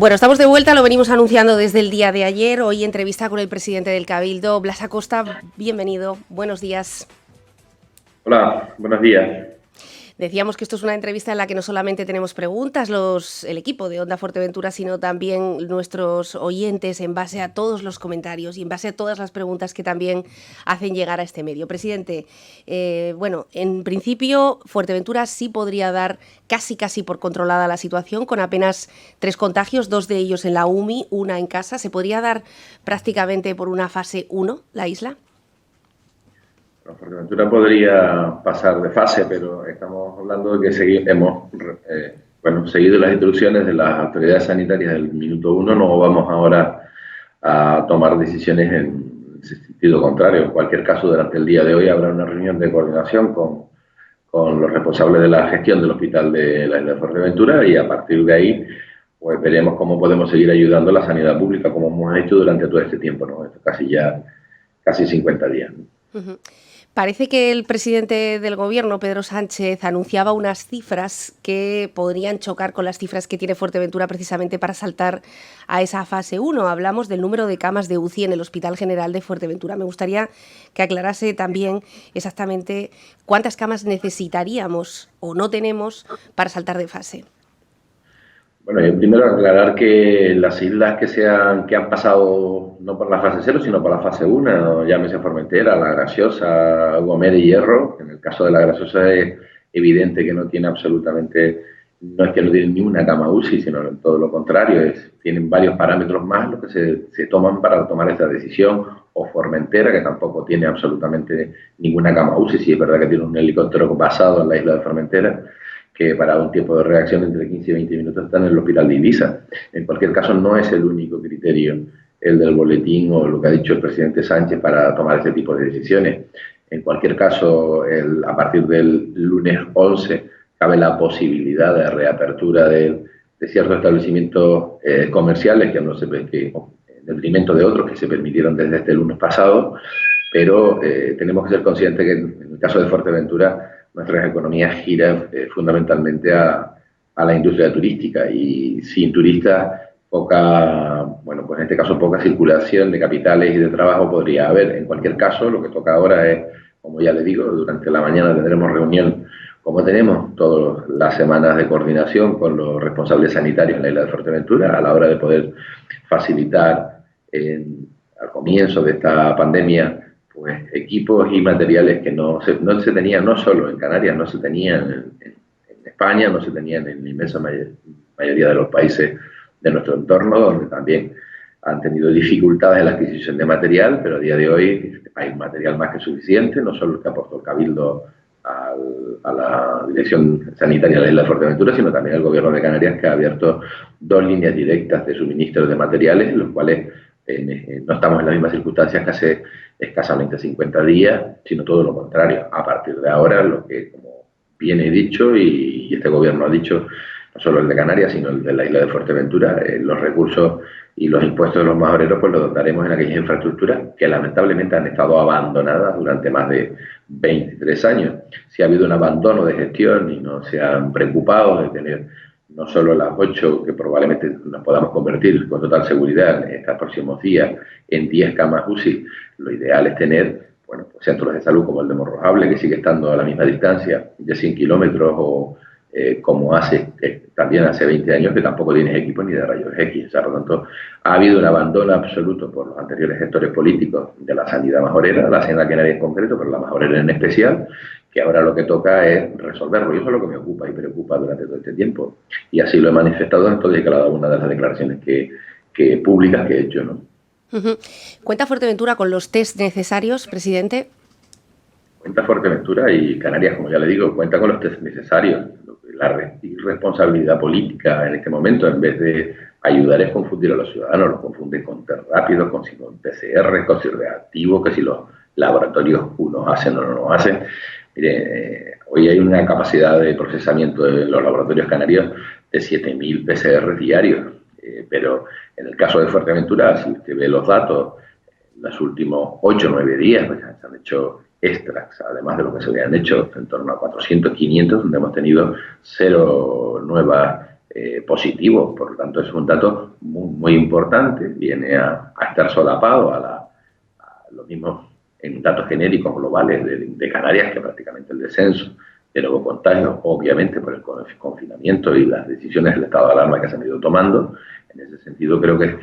Bueno, estamos de vuelta, lo venimos anunciando desde el día de ayer. Hoy entrevista con el presidente del Cabildo, Blas Acosta. Bienvenido, buenos días. Hola, buenos días. Decíamos que esto es una entrevista en la que no solamente tenemos preguntas el equipo de Onda Fuerteventura, sino también nuestros oyentes en base a todos los comentarios y en base a todas las preguntas que también hacen llegar a este medio. Presidente, bueno, en principio Fuerteventura sí podría dar casi por controlada la situación, con apenas 3 contagios, 2 de ellos en la UMI, una en casa. ¿Se podría dar prácticamente por una fase 1 la isla? Fuerteventura podría pasar de fase, pero estamos hablando de que hemos seguido las instrucciones de las autoridades sanitarias del minuto 1. No vamos ahora a tomar decisiones en sentido contrario. En cualquier caso, durante el día de hoy habrá una reunión de coordinación con los responsables de la gestión del hospital de la isla de Fuerteventura, y a partir de ahí pues veremos cómo podemos seguir ayudando a la sanidad pública, como hemos hecho durante todo este tiempo, ¿no? Esto casi 50 días, ¿no? Uh-huh. Parece que el presidente del gobierno, Pedro Sánchez, anunciaba unas cifras que podrían chocar con las cifras que tiene Fuerteventura precisamente para saltar a esa fase 1. Hablamos del número de camas de UCI en el Hospital General de Fuerteventura. Me gustaría que aclarase también exactamente cuántas camas necesitaríamos o no tenemos para saltar de fase. Bueno, yo primero aclarar que las islas que han pasado no por la fase 0, sino por la fase 1, llámese Formentera, La Graciosa, Gomera y Hierro. En el caso de La Graciosa es evidente que no tiene absolutamente, no es que no tienen ni una cama UCI, sino todo lo contrario, tienen varios parámetros más los que se toman para tomar esta decisión. O Formentera, que tampoco tiene absolutamente ninguna cama UCI. Sí, es verdad que tiene un helicóptero basado en la isla de Formentera, que para un tiempo de reacción entre 15 y 20 minutos está en el hospital de Ibiza. En cualquier caso, no es el único criterio el del boletín o lo que ha dicho el presidente Sánchez para tomar este tipo de decisiones. En cualquier caso, a partir del lunes 11 cabe la posibilidad de reapertura de ciertos establecimientos comerciales que en detrimento de otros que se permitieron desde este lunes pasado, pero tenemos que ser conscientes que en el caso de Fuerteventura nuestras economías giran fundamentalmente a la industria turística, y sin turistas pues en este caso poca circulación de capitales y de trabajo podría haber. En cualquier caso, lo que toca ahora es, como ya le digo, durante la mañana tendremos reunión, como tenemos todas las semanas, de coordinación con los responsables sanitarios en la isla de Fuerteventura, a la hora de poder facilitar al comienzo de esta pandemia pues equipos y materiales que no se tenían, no solo en Canarias, no se tenían en España, no se tenían en la inmensa mayoría de los países de nuestro entorno, donde también han tenido dificultades en la adquisición de material, pero a día de hoy hay material más que suficiente, no solo el que aportó el Cabildo a la Dirección Sanitaria de la isla de Fuerteventura, sino también el Gobierno de Canarias, que ha abierto 2 líneas directas de suministro de materiales, los cuales no estamos en las mismas circunstancias que hace escasamente 50 días, sino todo lo contrario. A partir de ahora, lo que, como bien he dicho, y este gobierno ha dicho, no solo el de Canarias, sino el de la isla de Fuerteventura, los recursos y los impuestos de los majoreros pues los dotaremos en aquellas infraestructuras que lamentablemente han estado abandonadas durante más de 23 años. Si ha habido un abandono de gestión y no se han preocupado de tener no solo las 8, que probablemente nos podamos convertir con total seguridad en estos próximos días en 10 camas UCI, lo ideal es tener pues centros de salud como el de Morrojable, que sigue estando a la misma distancia de 100 kilómetros, o como también hace 20 años, que tampoco tienes equipo ni de rayos X. O sea, por lo tanto, ha habido un abandono absoluto por los anteriores gestores políticos de la sanidad majorera, la sanidad canaria en concreto, pero la majorera en especial, que ahora lo que toca es resolverlo. Y eso es lo que me ocupa y preocupa durante todo este tiempo. Y así lo he manifestado en todas y cada una de las declaraciones públicas que he hecho, ¿no? Uh-huh. ¿Cuenta Fuerteventura con los test necesarios, presidente? Cuenta Fuerteventura y Canarias, como ya le digo, cuenta con los test necesarios. La irresponsabilidad política en este momento, en vez de ayudar, es confundir a los ciudadanos. Los confunden con test rápidos, con PCR, con si reactivos, que si los laboratorios unos hacen o no lo hacen. Mire, hoy hay una capacidad de procesamiento de los laboratorios canarios de 7.000 PCR diarios, pero en el caso de Fuerteventura, si usted ve los datos, en los últimos 8 o 9 días pues, se han hecho extras, además de lo que se habían hecho, en torno a 400, 500, donde hemos tenido 0 nuevas positivo. Por lo tanto, es un dato muy importante, viene a estar solapado a lo mismo en datos genéricos globales de Canarias, que prácticamente el descenso de nuevos contagios, obviamente por el confinamiento y las decisiones del estado de alarma que se han ido tomando. En ese sentido, creo que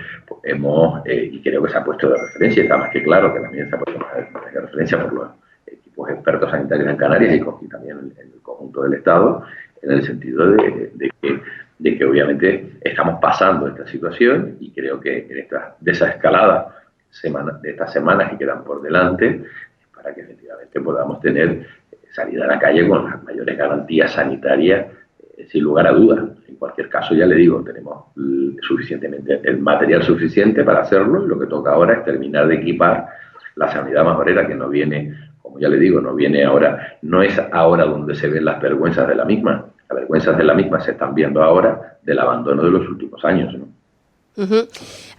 y creo que se ha puesto de referencia, está más que claro que también se ha puesto de referencia por los equipos expertos sanitarios en Canarias y también en el conjunto del Estado, en el sentido de que obviamente estamos pasando esta situación, y creo que en esta desescalada de estas semanas que quedan por delante, para que efectivamente podamos tener salida a la calle con las mayores garantías sanitarias, sin lugar a dudas. En cualquier caso, ya le digo, tenemos el material suficiente para hacerlo, y lo que toca ahora es terminar de equipar la sanidad majorera, que no viene, como ya le digo, no viene ahora, no es ahora donde se ven las vergüenzas de la misma. Las vergüenzas de la misma se están viendo ahora del abandono de los últimos años, ¿no?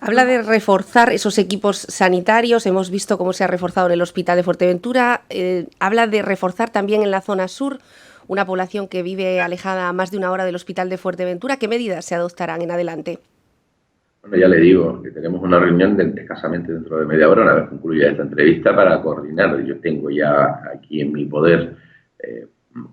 Habla de reforzar esos equipos sanitarios, hemos visto cómo se ha reforzado en el Hospital de Fuerteventura, habla de reforzar también en la zona sur, una población que vive alejada a más de una hora del Hospital de Fuerteventura. ¿Qué medidas se adoptarán en adelante? Bueno, ya le digo que tenemos una reunión escasamente dentro de media hora, una vez concluya esta entrevista, para coordinar. Yo tengo ya aquí en mi poder,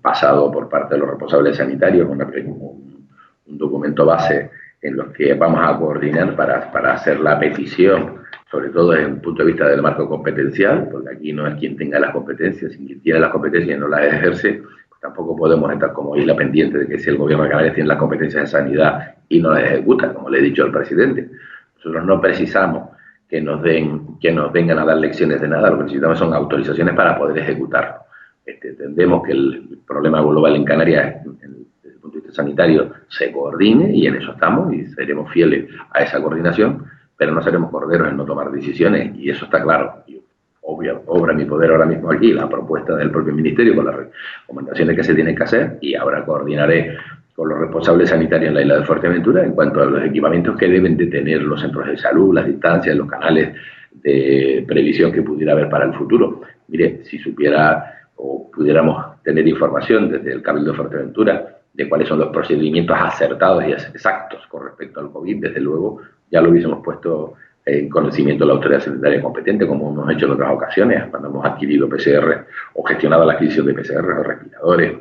pasado por parte de los responsables sanitarios, un documento base en los que vamos a coordinar para hacer la petición, sobre todo desde un punto de vista del marco competencial, porque aquí no es quien tenga las competencias, y quien tiene las competencias y no las ejerce, pues tampoco podemos estar como isla pendiente de que si el gobierno de Canarias tiene las competencias de sanidad y no las ejecuta, como le he dicho al presidente. Nosotros no precisamos que nos vengan a dar lecciones de nada, lo que necesitamos son autorizaciones para poder ejecutarlo. Entendemos que el problema global en Canarias, desde el punto de vista sanitario, se coordine, y en eso estamos, y seremos fieles a esa coordinación, pero no seremos corderos en no tomar decisiones, y eso está claro. Obra mi poder ahora mismo aquí la propuesta del propio Ministerio con las recomendaciones que se tienen que hacer, y ahora coordinaré con los responsables sanitarios en la isla de Fuerteventura en cuanto a los equipamientos que deben de tener los centros de salud, las distancias, los canales de previsión que pudiera haber para el futuro. Mire, si supiera o pudiéramos tener información desde el Cabildo de Fuerteventura de cuáles son los procedimientos acertados y exactos con respecto al COVID, desde luego ya lo hubiésemos puesto en conocimiento de la autoridad sanitaria competente, como hemos hecho en otras ocasiones, cuando hemos adquirido PCR o gestionado la adquisición de PCR o respiradores,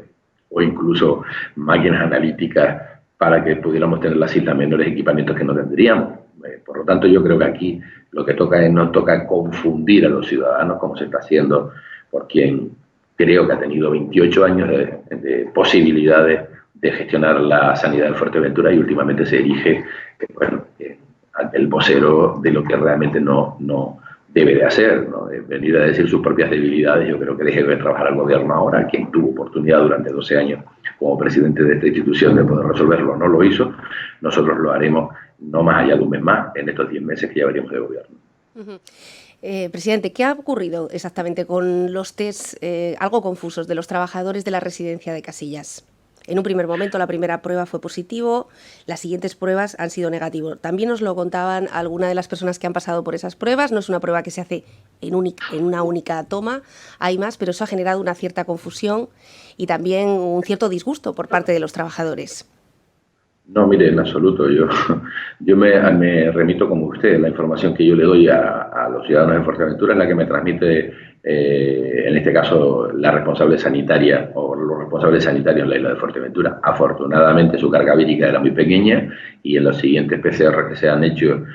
o incluso máquinas analíticas para que pudiéramos tener las islas menores equipamientos que no tendríamos. Por lo tanto, yo creo que aquí lo que no toca confundir a los ciudadanos, como se está haciendo por quien creo que ha tenido 28 años de posibilidades de gestionar la sanidad de Fuerteventura, y últimamente se erige el vocero de lo que realmente no debe de hacer, ¿no? De venir a decir sus propias debilidades. Yo creo que debe trabajar al gobierno ahora, quien tuvo oportunidad durante 12 años como presidente de esta institución de poder resolverlo, no lo hizo. Nosotros lo haremos no más allá de un mes más, en estos 10 meses que ya veremos de gobierno. Presidente, ¿qué ha ocurrido exactamente con los test algo confusos de los trabajadores de la residencia de Casillas? En un primer momento la primera prueba fue positivo, las siguientes pruebas han sido negativos. También nos lo contaban algunas de las personas que han pasado por esas pruebas. No es una prueba que se hace en una única toma, hay más, pero eso ha generado una cierta confusión y también un cierto disgusto por parte de los trabajadores. No, mire, en absoluto. Yo me remito como usted. La información que yo le doy a los ciudadanos de Fuerteventura es la que me transmite, en este caso, la responsable sanitaria o los responsables sanitarios en la isla de Fuerteventura. Afortunadamente, su carga vírica era muy pequeña, y en los siguientes PCR que se han hecho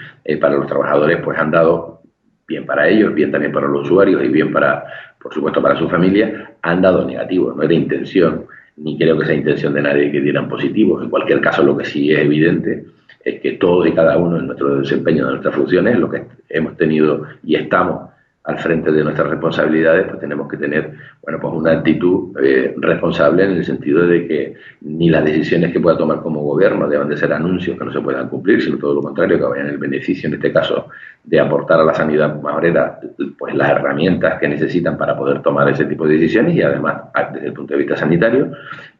para los trabajadores, pues han dado bien para ellos, bien también para los usuarios y bien por supuesto, para su familia, han dado negativo. No era intención, ni creo que sea intención de nadie que dieran positivos. En cualquier caso, lo que sí es evidente es que todos y cada uno en nuestro desempeño de nuestras funciones, lo que hemos tenido y estamos al frente de nuestras responsabilidades, pues tenemos que tener, pues una actitud responsable, en el sentido de que ni las decisiones que pueda tomar como gobierno deben de ser anuncios que no se puedan cumplir, sino todo lo contrario, que vayan en el beneficio, en este caso, de aportar a la sanidad majorera pues las herramientas que necesitan para poder tomar ese tipo de decisiones, y además desde el punto de vista sanitario.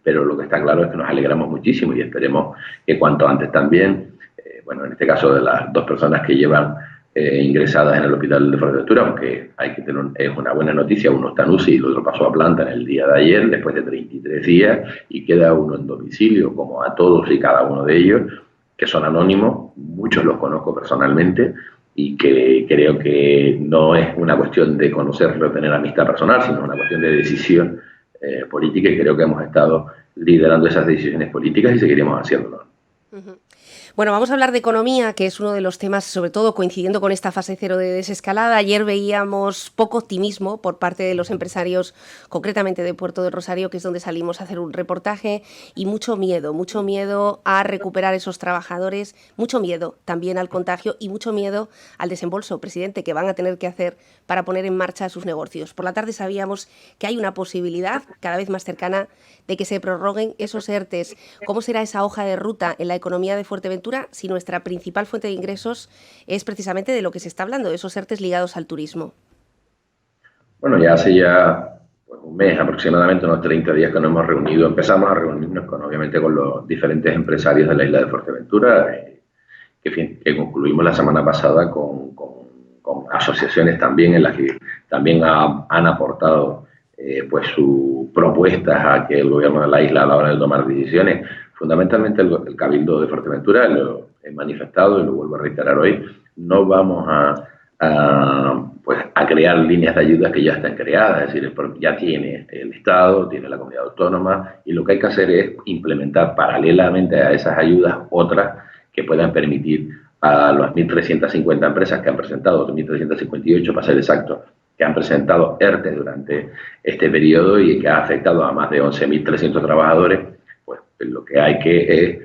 Pero lo que está claro es que nos alegramos muchísimo, y esperemos que cuanto antes también, en este caso de las dos personas que llevan ingresadas en el hospital de Fuerteventura, aunque hay que tener, es una buena noticia, uno está en UCI y el otro pasó a planta en el día de ayer, después de 33 días, y queda uno en domicilio, como a todos y cada uno de ellos, que son anónimos, muchos los conozco personalmente, y que creo que no es una cuestión de conocerlo, de tener amistad personal, sino una cuestión de decisión política, y creo que hemos estado liderando esas decisiones políticas y seguiremos haciéndolo. Uh-huh. Bueno, vamos a hablar de economía, que es uno de los temas, sobre todo coincidiendo con esta fase cero de desescalada. Ayer veíamos poco optimismo por parte de los empresarios, concretamente de Puerto del Rosario, que es donde salimos a hacer un reportaje, y mucho miedo a recuperar esos trabajadores, mucho miedo también al contagio y mucho miedo al desembolso, presidente, que van a tener que hacer para poner en marcha sus negocios. Por la tarde sabíamos que hay una posibilidad cada vez más cercana de que se prorroguen esos ERTEs. ¿Cómo será esa hoja de ruta en la economía de Fuerteventura si nuestra principal fuente de ingresos es precisamente de lo que se está hablando, de esos ERTEs ligados al turismo? Bueno, ya hace pues, un mes aproximadamente, unos 30 días que nos hemos reunido. Empezamos a reunirnos obviamente con los diferentes empresarios de la isla de Fuerteventura, que concluimos la semana pasada con asociaciones también en las que también han aportado pues sus propuestas a que el gobierno de la isla, a la hora de tomar decisiones, fundamentalmente el Cabildo de Fuerteventura, lo he manifestado y lo vuelvo a reiterar hoy, no vamos pues a crear líneas de ayuda que ya están creadas, es decir, ya tiene el Estado, tiene la comunidad autónoma, y lo que hay que hacer es implementar paralelamente a esas ayudas otras que puedan permitir a las 1.350 empresas que han presentado, 1.358 para ser exacto, que han presentado ERTE durante este periodo y que ha afectado a más de 11.300 trabajadores, pues lo que hay que es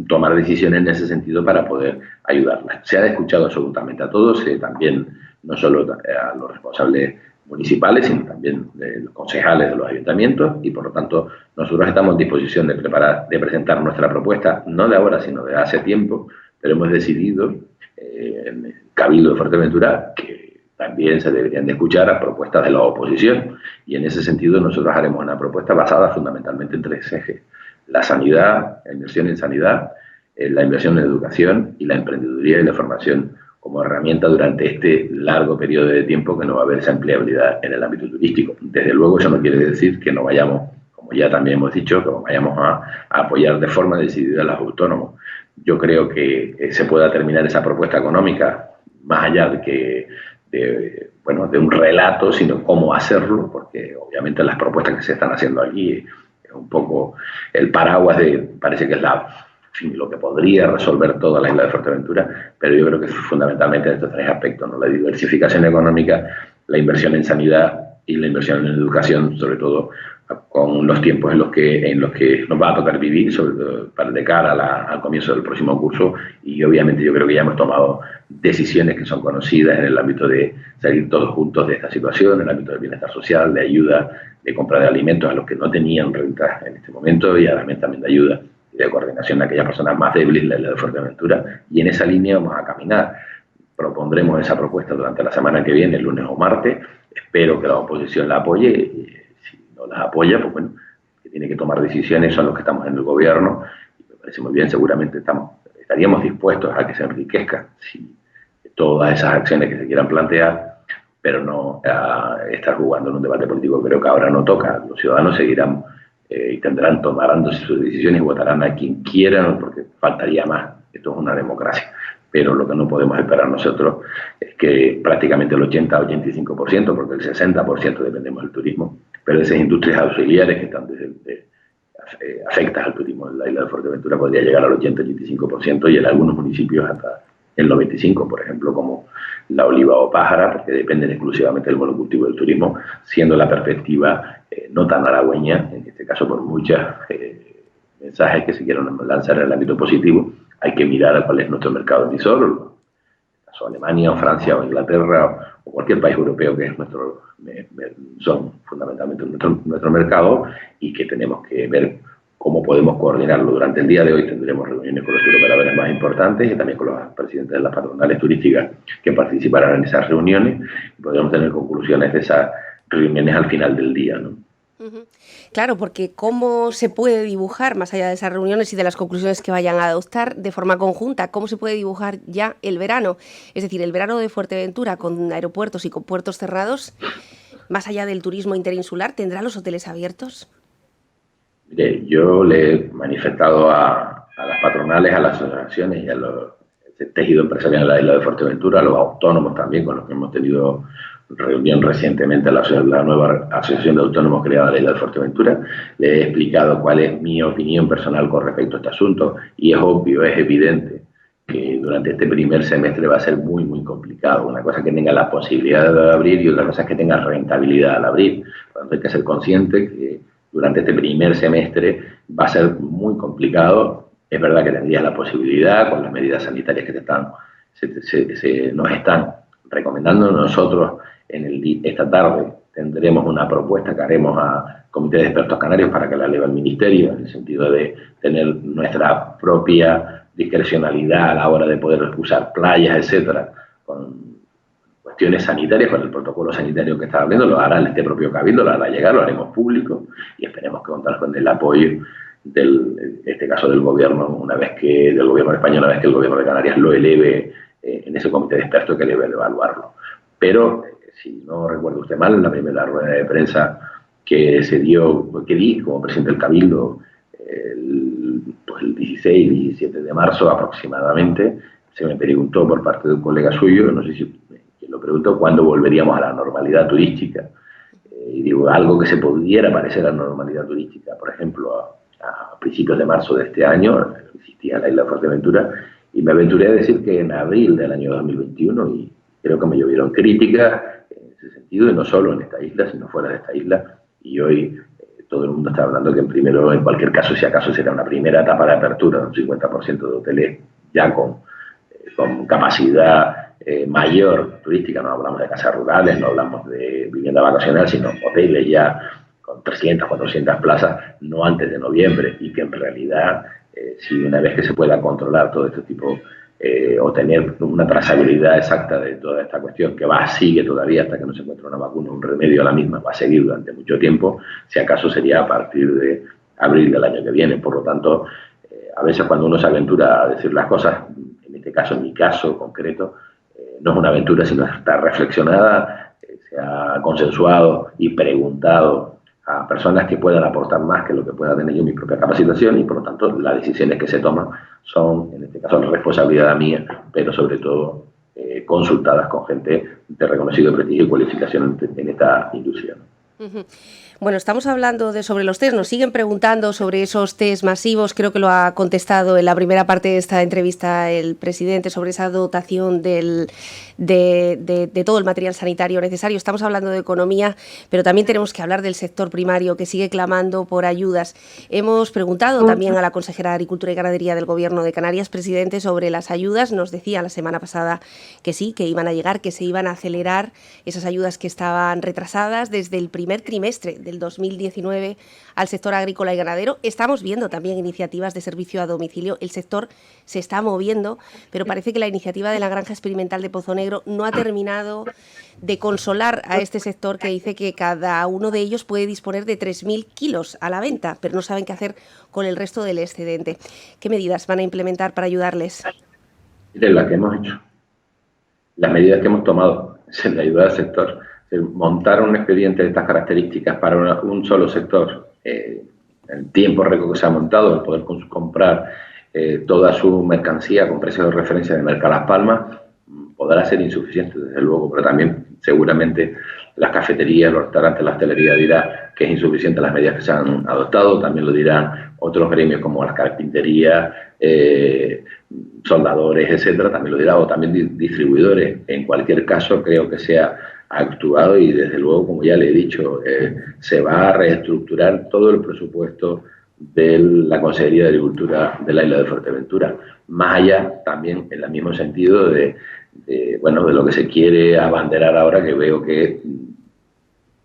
tomar decisiones en ese sentido para poder ayudarlas. Se ha escuchado absolutamente a todos, también no solo a los responsables municipales, sino también de los concejales de los ayuntamientos, y por lo tanto nosotros estamos en disposición de presentar nuestra propuesta, no de ahora, sino de hace tiempo, pero hemos decidido en el Cabildo de Fuerteventura que también se deberían de escuchar a propuestas de la oposición, y en ese sentido nosotros haremos una propuesta basada fundamentalmente en 3 ejes: la sanidad, la inversión en sanidad, la inversión en educación y la emprendeduría y la formación como herramienta durante este largo periodo de tiempo que no va a haber esa empleabilidad en el ámbito turístico. Desde luego eso no quiere decir que no vayamos, como ya también hemos dicho, que vayamos a apoyar de forma decidida a los autónomos. Yo creo que se pueda terminar esa propuesta económica, más allá de un relato, sino cómo hacerlo, porque obviamente las propuestas que se están haciendo aquí es un poco el paraguas parece que es lo que podría resolver toda la isla de Fuerteventura, pero yo creo que fundamentalmente en estos 3 aspectos, ¿no? La diversificación económica, la inversión en sanidad y la inversión en educación, sobre todo con los tiempos en los que nos va a tocar vivir, sobre todo de cara al comienzo del próximo curso, y obviamente yo creo que ya hemos tomado decisiones que son conocidas en el ámbito de salir todos juntos de esta situación, en el ámbito del bienestar social, de ayuda, de compra de alimentos a los que no tenían renta en este momento, y además también de ayuda y de coordinación de aquellas personas más débiles de la isla de Fuerteventura, y en esa línea vamos a caminar. Propondremos esa propuesta durante la semana que viene, el lunes o martes. Espero que la oposición la apoye, y si no las apoya, pues bueno, que tiene que tomar decisiones son los que estamos en el gobierno, y me parece muy bien, seguramente estaríamos dispuestos a que se enriquezcan todas esas acciones que se quieran plantear, pero no estar jugando en un debate político. Creo que ahora no toca. Los ciudadanos seguirán y tomarán sus decisiones y votarán a quien quieran, porque faltaría más. Esto es una democracia. Pero lo que no podemos esperar nosotros es que prácticamente el 80-85%, porque el 60% dependemos del turismo, pero esas industrias auxiliares que están afectas al turismo en la isla de Fuerteventura podría llegar al 80-85%, y en algunos municipios hasta el 95%, por ejemplo, como la Oliva o Pájara, porque dependen exclusivamente del monocultivo del turismo, siendo la perspectiva no tan halagüeña, en este caso por muchos mensajes que se quieran lanzar en el ámbito positivo. Hay que mirar a cuál es nuestro mercado emisor, caso Alemania o Francia o Inglaterra o cualquier país europeo que es son fundamentalmente nuestro mercado, y que tenemos que ver cómo podemos coordinarlo. Durante el día de hoy tendremos reuniones con los turoperadores más importantes y también con los presidentes de las patronales turísticas que participarán en esas reuniones, y podremos tener conclusiones de esas reuniones al final del día, ¿no? Ujú. Claro, porque ¿cómo se puede dibujar, más allá de esas reuniones y de las conclusiones que vayan a adoptar de forma conjunta, cómo se puede dibujar ya el verano? Es decir, el verano de Fuerteventura con aeropuertos y con puertos cerrados, más allá del turismo interinsular, ¿tendrá los hoteles abiertos? Mire, yo le he manifestado a las patronales, a las asociaciones y a los el tejido empresarial en la isla de Fuerteventura, a los autónomos también, con los que hemos tenido reunión recientemente, la nueva asociación de autónomos creada en la isla de Fuerteventura. Le he explicado cuál es mi opinión personal con respecto a este asunto y es obvio, es evidente que durante este primer semestre va a ser muy, muy complicado. Una cosa es que tenga la posibilidad de abrir y otra cosa es que tenga rentabilidad al abrir. Por lo tanto, hay que ser consciente que durante este primer semestre va a ser muy complicado. Es verdad que tendrías la posibilidad con las medidas sanitarias que nos están recomendando. Nosotros esta tarde tendremos una propuesta que haremos a Comité de Expertos Canarios para que la eleve el Ministerio, en el sentido de tener nuestra propia discrecionalidad a la hora de poder usar playas, etcétera, con cuestiones sanitarias, con el protocolo sanitario que está abriendo, lo hará este propio Cabildo, lo hará llegar, lo haremos público y esperemos que contar con el apoyo en este caso del gobierno, del gobierno de España, una vez que el gobierno de Canarias lo eleve en ese comité de expertos que debe evaluarlo. Pero, si no recuerdo usted mal, en la primera rueda de prensa que di como presidente del Cabildo el 16, 17 de marzo aproximadamente, se me preguntó por parte de un colega suyo, no sé si quien lo preguntó, cuándo volveríamos a la normalidad turística. Y digo, algo que se pudiera parecer a la normalidad turística, por ejemplo, a principios de marzo de este año, existía la isla de Fuerteventura, y me aventuré a decir que en abril del año 2021, y creo que me llovieron críticas en ese sentido, y no solo en esta isla, sino fuera de esta isla, y hoy todo el mundo está hablando que en cualquier caso, si acaso será una primera etapa de apertura, un 50% de hoteles ya con capacidad mayor turística, no hablamos de casas rurales, no hablamos de vivienda vacacional, sino hoteles ya con 300, 400 plazas, no antes de noviembre, y que en realidad, si una vez que se pueda controlar todo este tipo, o tener una trazabilidad exacta de toda esta cuestión, que sigue todavía hasta que no se encuentre una vacuna, un remedio a la misma, va a seguir durante mucho tiempo, si acaso sería a partir de abril del año que viene. Por lo tanto, a veces cuando uno se aventura a decir las cosas, en este caso, en mi caso concreto, no es una aventura, sino está reflexionada, se ha consensuado y preguntado a personas que puedan aportar más que lo que pueda tener yo mi propia capacitación, y por lo tanto las decisiones que se toman son, en este caso, la responsabilidad mía, pero sobre todo consultadas con gente de reconocido prestigio y cualificación en esta industria, ¿no? Bueno, estamos hablando sobre los test, nos siguen preguntando sobre esos test masivos, creo que lo ha contestado en la primera parte de esta entrevista el presidente, sobre esa dotación de todo el material sanitario necesario. Estamos hablando de economía, pero también tenemos que hablar del sector primario, que sigue clamando por ayudas. Hemos preguntado también a la consejera de Agricultura y Ganadería del Gobierno de Canarias, presidente, sobre las ayudas. Nos decía la semana pasada que sí, que iban a llegar, que se iban a acelerar esas ayudas que estaban retrasadas desde el primer trimestre del 2019 al sector agrícola y ganadero. Estamos viendo también iniciativas de servicio a domicilio. El sector se está moviendo, pero parece que la iniciativa de la granja experimental de Pozo Negro no ha terminado de consolar a este sector, que dice que cada uno de ellos puede disponer de 3.000 kilos a la venta, pero no saben qué hacer con el resto del excedente. ¿Qué medidas van a implementar para ayudarles? Miren, las que hemos hecho, las medidas que hemos tomado en la ayuda al sector. Montar un expediente de estas características para un solo sector, en tiempo récord que se ha montado, el poder comprar toda su mercancía con precios de referencia de Merca Las Palmas, podrá ser insuficiente, desde luego, pero también seguramente las cafeterías, los restaurantes, la hostelería dirá que es insuficiente las medidas que se han adoptado. También lo dirán otros gremios como las carpinterías, soldadores, etcétera, también lo dirá, o también distribuidores. En cualquier caso, creo que se ha actuado y, desde luego, como ya le he dicho, se va a reestructurar todo el presupuesto de la Consejería de Agricultura de la isla de Fuerteventura. Más allá, también en el mismo sentido de lo que se quiere abanderar ahora, que veo que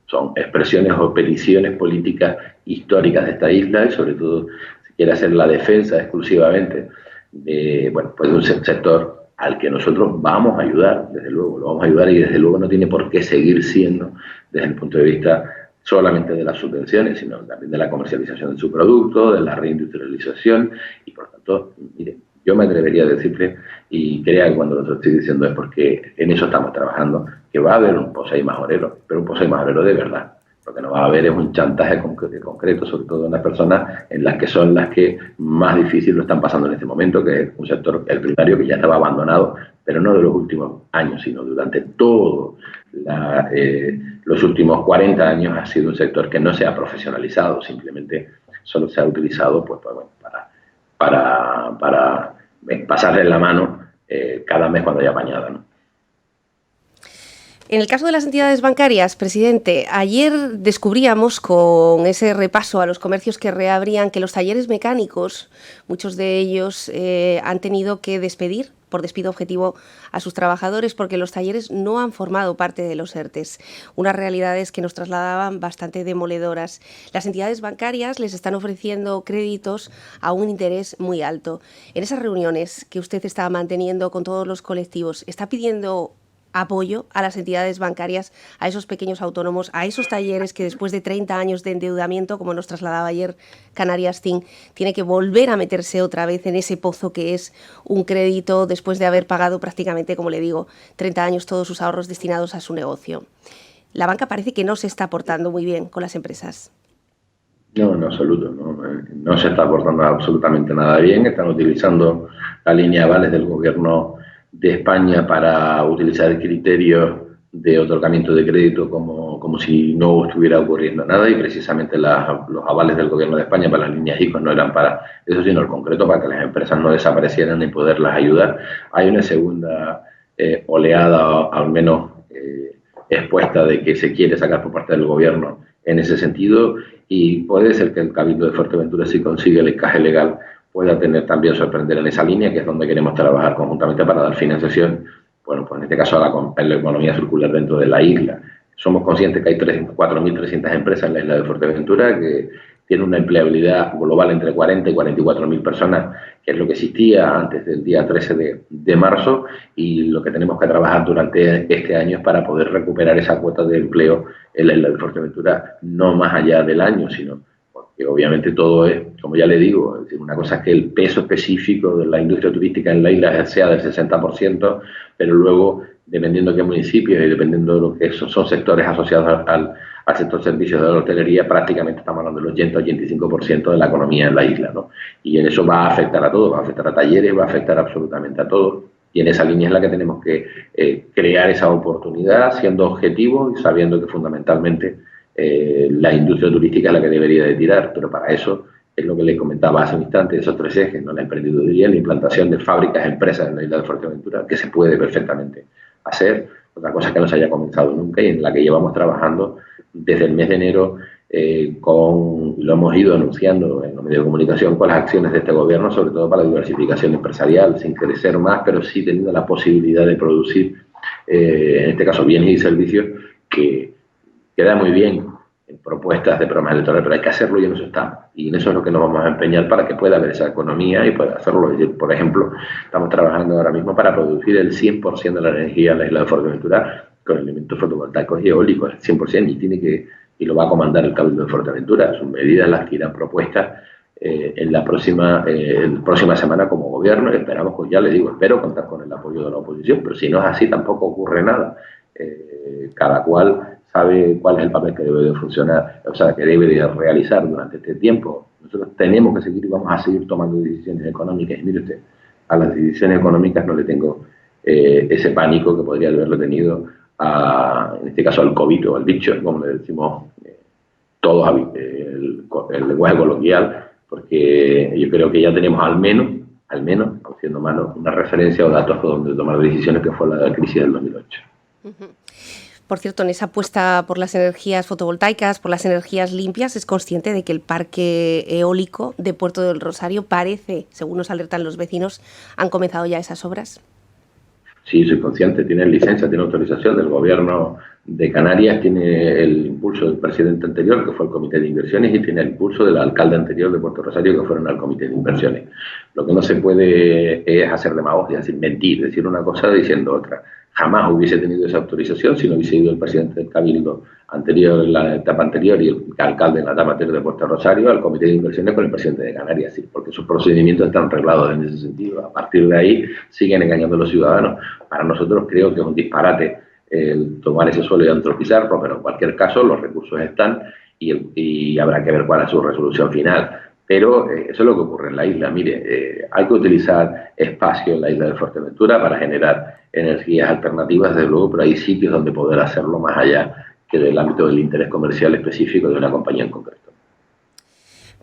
son expresiones o peticiones políticas históricas de esta isla, y sobre todo se quiere hacer la defensa exclusivamente de un sector al que nosotros vamos a ayudar, desde luego, lo vamos a ayudar, y desde luego no tiene por qué seguir siendo, desde el punto de vista solamente de las subvenciones, sino también de la comercialización de su producto, de la reindustrialización y, por tanto, mire, yo me atrevería a decirle, y crea que cuando lo estoy diciendo es porque en eso estamos trabajando, que va a haber un POSEI majorero, pero un POSEI majorero de verdad. Lo que no va a haber es un chantaje concreto, sobre todo en las personas en las que son las que más difícil lo están pasando en este momento, que es un sector, el primario, que ya estaba abandonado, pero no de los últimos años, sino durante todos los últimos 40 años ha sido un sector que no se ha profesionalizado, simplemente solo se ha utilizado pues bueno, para pasarle la mano cada mes cuando haya pañada, ¿no? En el caso de las entidades bancarias, presidente, ayer descubríamos con ese repaso a los comercios que reabrían que los talleres mecánicos, muchos de ellos han tenido que despedir por despido objetivo a sus trabajadores porque los talleres no han formado parte de los ERTEs. Unas realidades que nos trasladaban bastante demoledoras. Las entidades bancarias les están ofreciendo créditos a un interés muy alto. En esas reuniones que usted está manteniendo con todos los colectivos, ¿está pidiendo apoyo a las entidades bancarias, a esos pequeños autónomos, a esos talleres que después de 30 años de endeudamiento, como nos trasladaba ayer Canarias Team, tiene que volver a meterse otra vez en ese pozo que es un crédito después de haber pagado prácticamente, como le digo, 30 años todos sus ahorros destinados a su negocio? La banca parece que no se está portando muy bien con las empresas. No, en absoluto, no se está aportando absolutamente nada bien. Están utilizando la línea de avales del gobierno de España para utilizar criterios de otorgamiento de crédito como si no estuviera ocurriendo nada, y precisamente los avales del gobierno de España para las líneas ICO no eran para eso, sino al concreto para que las empresas no desaparecieran y poderlas ayudar. Hay una segunda oleada, al menos expuesta, de que se quiere sacar por parte del gobierno en ese sentido, y puede ser que el Cabildo de Fuerteventura, si consigue el encaje legal, pueda tener también sorprender en esa línea, que es donde queremos trabajar conjuntamente para dar financiación, bueno, pues en este caso a la economía circular dentro de la isla. Somos conscientes que hay 4.300 empresas en la isla de Fuerteventura que tienen una empleabilidad global entre 40 y 44.000 personas, que es lo que existía antes del día 13 de marzo, y lo que tenemos que trabajar durante este año es para poder recuperar esa cuota de empleo en la isla de Fuerteventura, no más allá del año, sino porque obviamente todo es, como ya le digo, es decir, una cosa es que el peso específico de la industria turística en la isla sea del 60%, pero luego, dependiendo de qué municipios y dependiendo de lo que son sectores asociados al sector servicios de la hotelería, prácticamente estamos hablando del 80-85% de la economía en la isla, ¿no? Y en eso va a afectar a todo, va a afectar a talleres, va a afectar absolutamente a todo. Y en esa línea es la que tenemos que crear esa oportunidad, siendo objetivos y sabiendo que fundamentalmente la industria turística es la que debería de tirar, pero para eso es lo que les comentaba hace un instante, esos tres ejes, ¿no? La emprendeduría, la implantación de fábricas, empresas en la isla de Fuerteventura, que se puede perfectamente hacer. Otra cosa que no se haya comenzado nunca y en la que llevamos trabajando desde el mes de enero, lo hemos ido anunciando en los medios de comunicación con las acciones de este gobierno, sobre todo para la diversificación empresarial, sin crecer más, pero sí teniendo la posibilidad de producir, en este caso, bienes y servicios que queda muy bien en propuestas de programas electorales, pero hay que hacerlo y en eso estamos. Y en eso es lo que nos vamos a empeñar para que pueda haber esa economía y pueda hacerlo. Por ejemplo, estamos trabajando ahora mismo para producir el 100% de la energía en la isla de Fuerteventura con elementos fotovoltaicos y eólicos, el 100%, y lo va a comandar el Cabildo de Fuerteventura. Son medidas las que irán propuestas en la próxima semana como gobierno. Esperamos, pues ya le digo, espero contar con el apoyo de la oposición, pero si no es así tampoco ocurre nada. Cada cual sabe cuál es el papel que debe de funcionar, o sea, que debe de realizar durante este tiempo. Nosotros tenemos que seguir y vamos a seguir tomando decisiones económicas. Y mire usted, a las decisiones económicas no le tengo ese pánico que podría haberlo tenido en este caso al COVID o al bicho, como le decimos todos el lenguaje coloquial, porque yo creo que ya tenemos al menos, haciendo mano, una referencia o datos donde tomar decisiones, que fue la crisis del 2008. Por cierto, en esa apuesta por las energías fotovoltaicas, por las energías limpias, ¿es consciente de que el parque eólico de Puerto del Rosario parece, según nos alertan los vecinos, han comenzado ya esas obras? Sí, soy consciente, tiene licencia, tiene autorización del gobierno de Canarias tiene el impulso del presidente anterior, que fue el Comité de Inversiones, y tiene el impulso del alcalde anterior de Puerto Rosario, que fueron al Comité de Inversiones. Lo que no se puede es hacer demagogia, es decir, mentir, decir una cosa diciendo otra. Jamás hubiese tenido esa autorización si no hubiese ido el presidente del Cabildo anterior, en la etapa anterior, y el alcalde en la etapa anterior de Puerto Rosario, al Comité de Inversiones con el presidente de Canarias, ¿sí? Porque sus procedimientos están arreglados en ese sentido. A partir de ahí siguen engañando a los ciudadanos. Para nosotros creo que es un disparate el tomar ese suelo y antropizarlo, pero en cualquier caso los recursos están y habrá que ver cuál es su resolución final. Pero eso es lo que ocurre en la isla. Mire, hay que utilizar espacio en la isla de Fuerteventura para generar energías alternativas, desde luego, pero hay sitios donde poder hacerlo más allá que del ámbito del interés comercial específico de una compañía en concreto.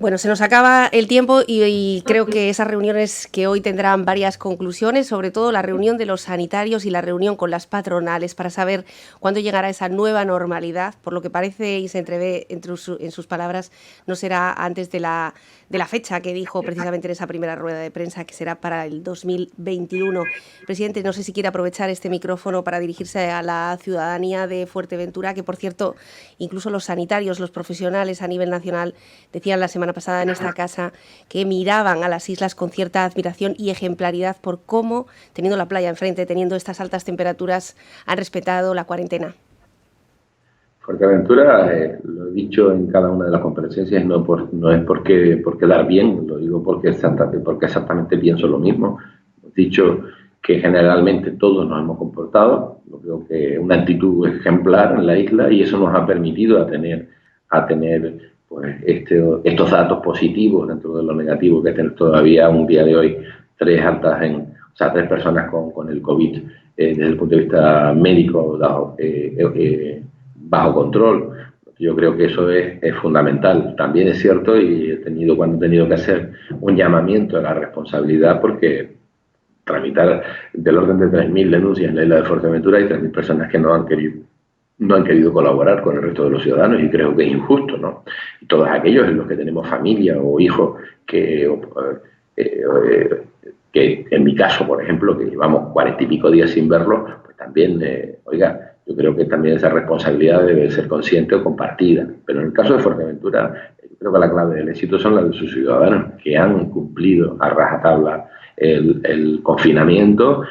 Bueno, se nos acaba el tiempo y creo que esas reuniones que hoy tendrán varias conclusiones, sobre todo la reunión de los sanitarios y la reunión con las patronales para saber cuándo llegará esa nueva normalidad. Por lo que parece y se entrevé en sus palabras, no será antes de la fecha que dijo precisamente en esa primera rueda de prensa, que será para el 2021. Presidente, no sé si quiere aprovechar este micrófono para dirigirse a la ciudadanía de Fuerteventura, que por cierto, incluso los sanitarios, los profesionales a nivel nacional, decían la semana pasada en esta casa que miraban a las islas con cierta admiración y ejemplaridad por cómo, teniendo la playa enfrente, teniendo estas altas temperaturas, han respetado la cuarentena. Fuerteventura, lo he dicho en cada una de las comparecencias, no es por quedar bien, lo digo porque exactamente pienso lo mismo. He dicho que generalmente todos nos hemos comportado, yo creo que una actitud ejemplar en la isla, y eso nos ha permitido a tener pues, estos datos positivos dentro de lo negativo, que tener todavía un día de hoy tres personas con el COVID desde el punto de vista médico bajo control. Yo creo que eso es fundamental. También es cierto, y cuando he tenido que hacer un llamamiento a la responsabilidad, porque tramitar del orden de 3.000 denuncias en la isla de Fuerteventura, hay 3.000 personas que no han querido colaborar con el resto de los ciudadanos, y creo que es injusto, ¿no? Y todos aquellos en los que tenemos familia o hijos que en mi caso, por ejemplo, que llevamos 40 y pico días sin verlos, pues también, yo creo que también esa responsabilidad debe ser consciente o compartida. Pero en el caso de Fuerteventura, yo creo que la clave del éxito son las de sus ciudadanos, que han cumplido a rajatabla el confinamiento,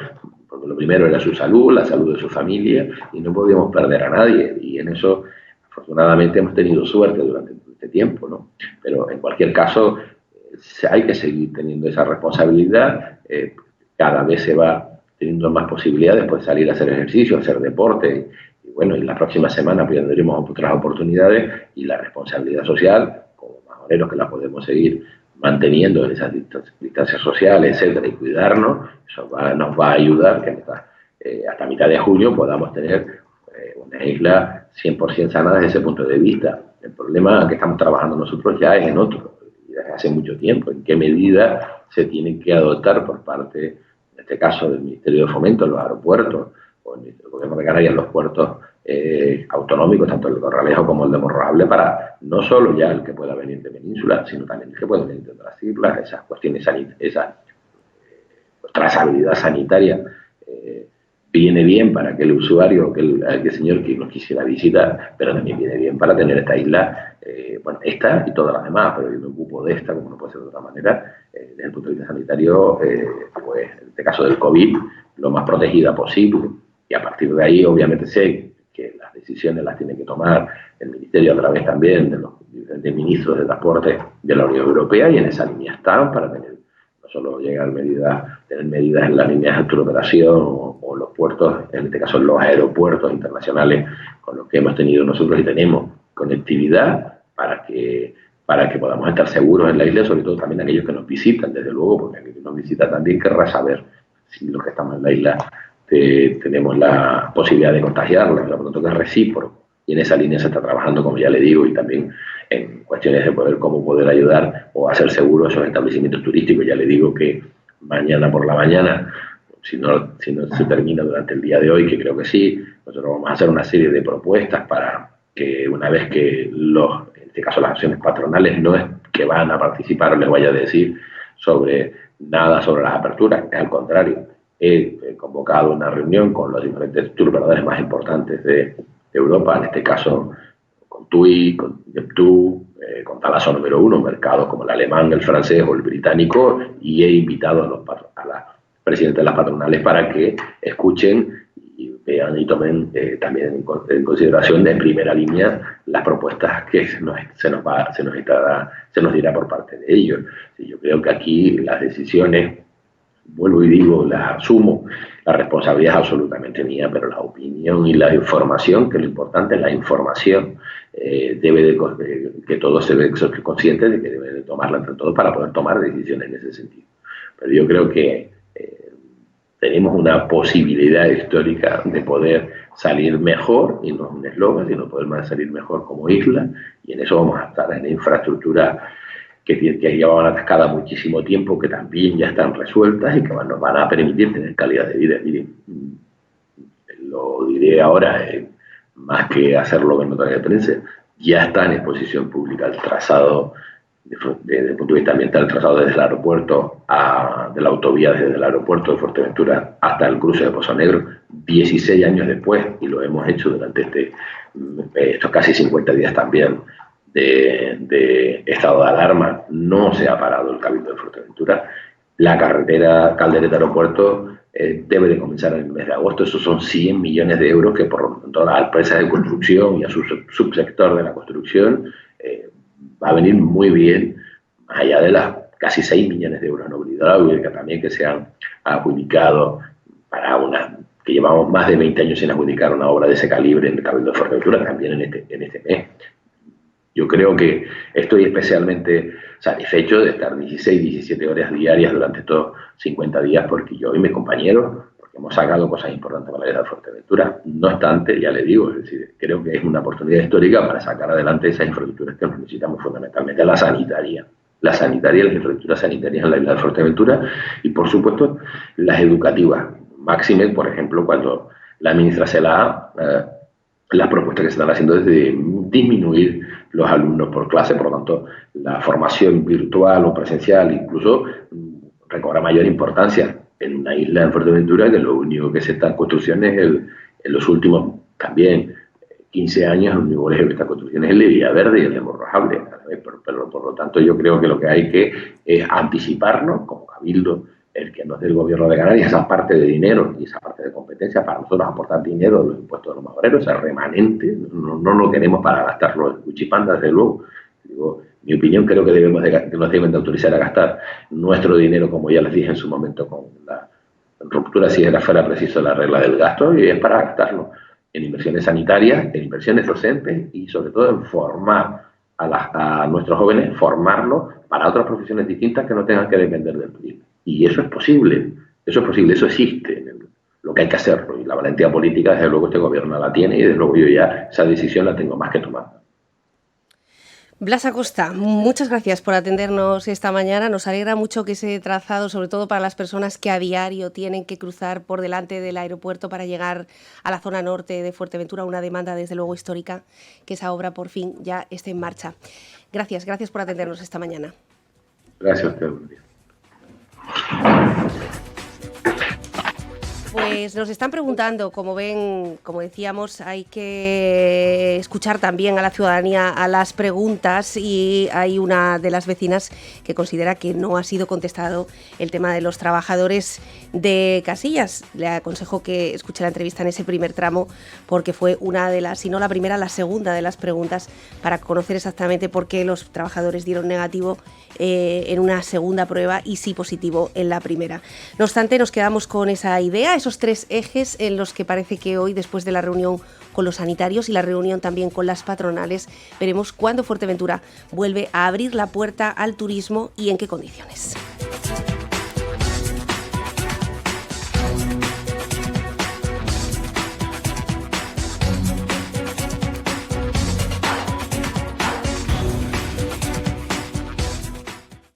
porque lo primero era su salud, la salud de su familia, y no podíamos perder a nadie. Y en eso, afortunadamente, hemos tenido suerte durante este tiempo, ¿no? Pero en cualquier caso, hay que seguir teniendo esa responsabilidad. Cada vez se va teniendo más posibilidades, pues salir a hacer ejercicio, hacer deporte, y bueno, en la próxima semana tendremos otras oportunidades, y la responsabilidad social, como majoreros que la podemos seguir manteniendo en esas distancias sociales, etcétera, y cuidarnos, eso nos va a ayudar que hasta mitad de junio podamos tener una isla 100% sana desde ese punto de vista. El problema que estamos trabajando nosotros ya es en otro, y desde hace mucho tiempo, en qué medida se tienen que adoptar por parte, en este caso, del Ministerio de Fomento en los aeropuertos, o el Gobierno de Canarias en los puertos autonómicos, tanto el de Corralejo como el de Morrojable, para no solo ya el que pueda venir de Península, sino también el que pueda venir de otras islas, esas cuestiones esa trazabilidad sanitaria viene bien para que el usuario, que el señor que nos quisiera visitar, pero también viene bien para tener esta isla, esta y todas las demás, pero yo me ocupo de esta, como no puede ser de otra manera, desde el punto de vista sanitario, pues en este caso del COVID, lo más protegida posible, y a partir de ahí, obviamente, sé que las decisiones las tiene que tomar el Ministerio a través también de los diferentes ministros de transporte de la Unión Europea, y en esa línea están para tener, no solo tener medidas en las líneas de alta operación o los puertos, en este caso los aeropuertos internacionales con los que hemos tenido nosotros y tenemos conectividad para que podamos estar seguros en la isla, sobre todo también aquellos que nos visitan, desde luego, porque aquel que nos visita también querrá saber si los que estamos en la isla tenemos la posibilidad de contagiarla, por lo tanto que es recíproco, y en esa línea se está trabajando, como ya le digo, y también en cuestiones de cómo poder ayudar o hacer seguros esos establecimientos turísticos. Ya le digo que mañana por la mañana, si no se termina durante el día de hoy, que creo que sí, nosotros vamos a hacer una serie de propuestas para que una vez que en este caso las acciones patronales no es que van a participar, les vaya a decir nada sobre las aperturas, al contrario, he convocado una reunión con los diferentes turoperadores más importantes de de Europa, en este caso con TUI, con Jet2, con tasa número uno, mercados como el alemán, el francés o el británico, y he invitado a las presidentes de las patronales para que escuchen y vean y tomen también en consideración de primera línea las propuestas que se nos dirá por parte de ellos. Yo creo que aquí las decisiones, vuelvo y digo, las asumo, la responsabilidad es absolutamente mía, pero la opinión y la información, que lo importante es la información, que todos se ven conscientes de que deben de tomarla entre todos para poder tomar decisiones en ese sentido. Pero yo creo que tenemos una posibilidad histórica de poder salir mejor, y no es un eslogan, sino poder salir mejor como isla, y en eso vamos a estar en la infraestructura que llevaban atascada muchísimo tiempo, que también ya están resueltas y que nos van a permitir tener calidad de vida. Miren, lo diré ahora, más que hacerlo en nota de prensa, ya está en exposición pública el trazado, desde el punto de vista ambiental, el trazado desde el aeropuerto de la autovía, desde el aeropuerto de Fuerteventura hasta el cruce de Pozo Negro, 16 años después, y lo hemos hecho durante estos casi 50 días también de estado de alarma. No se ha parado el Cabildo de Fuerteventura. La carretera Caldereta-Aeropuerto debe de comenzar en el mes de agosto. Esos son 100 millones de euros que por todas las empresas de construcción y a su subsector de la construcción va a venir muy bien, más allá de las casi 6 millones de euros en obra hidráulica también que se han adjudicado que llevamos más de 20 años sin adjudicar una obra de ese calibre en el Cabildo de Fuerteventura, también en este mes. Yo creo que estoy especialmente satisfecho de estar 16, 17 horas diarias durante estos 50 días, porque yo y mis compañeros, porque hemos sacado cosas importantes para la isla de Fuerteventura. No obstante, ya le digo, es decir, creo que es una oportunidad histórica para sacar adelante esas infraestructuras que necesitamos, fundamentalmente la sanitaria, las infraestructuras sanitarias en la isla de Fuerteventura, y por supuesto las educativas. Máxime, por ejemplo, cuando la ministra Celaá, las propuestas que se están haciendo es de disminuir los alumnos por clase, por lo tanto, la formación virtual o presencial incluso recobra mayor importancia en una isla en Fuerteventura, que lo único que se está en construcción es en los últimos también 15 años, el único colegio que está en construcción es el de Villaverde y el de Morrojable. Pero por lo tanto, yo creo que lo que hay que es anticiparnos como Cabildo, el que nos dé el gobierno de Canarias esa parte de dinero y esa parte de competencia para nosotros aportar dinero de los impuestos de los mayoreros, ese remanente, no lo queremos para gastarlo en cuchipanda, desde luego. Digo, mi opinión, creo que nos deben de autorizar a gastar nuestro dinero, como ya les dije en su momento con la ruptura, si fuera preciso la regla del gasto, y es para gastarlo en inversiones sanitarias, en inversiones docentes y sobre todo en formar a nuestros jóvenes, formarlos para otras profesiones distintas que no tengan que depender del turismo. Y eso es posible, eso existe. Lo que hay que hacerlo, y la valentía política, desde luego, este gobierno la tiene, y desde luego yo ya esa decisión la tengo más que tomada. Blas Acosta, muchas gracias por atendernos esta mañana. Nos alegra mucho que ese trazado, sobre todo para las personas que a diario tienen que cruzar por delante del aeropuerto para llegar a la zona norte de Fuerteventura, una demanda desde luego histórica, que esa obra por fin ya esté en marcha. Gracias por atendernos esta mañana. Gracias a usted. Pues nos están preguntando, como ven, como decíamos, hay que escuchar también a la ciudadanía, a las preguntas, y hay una de las vecinas que considera que no ha sido contestado el tema de los trabajadores de Casillas. Le aconsejo que escuche la entrevista en ese primer tramo, porque fue una de las, si no la primera, la segunda de las preguntas para conocer exactamente por qué los trabajadores dieron negativo en una segunda prueba y sí positivo en la primera. No obstante, nos quedamos con esa idea, esos 3 ejes en los que parece que hoy, después de la reunión con los sanitarios y la reunión también con las patronales, veremos cuándo Fuerteventura vuelve a abrir la puerta al turismo y en qué condiciones.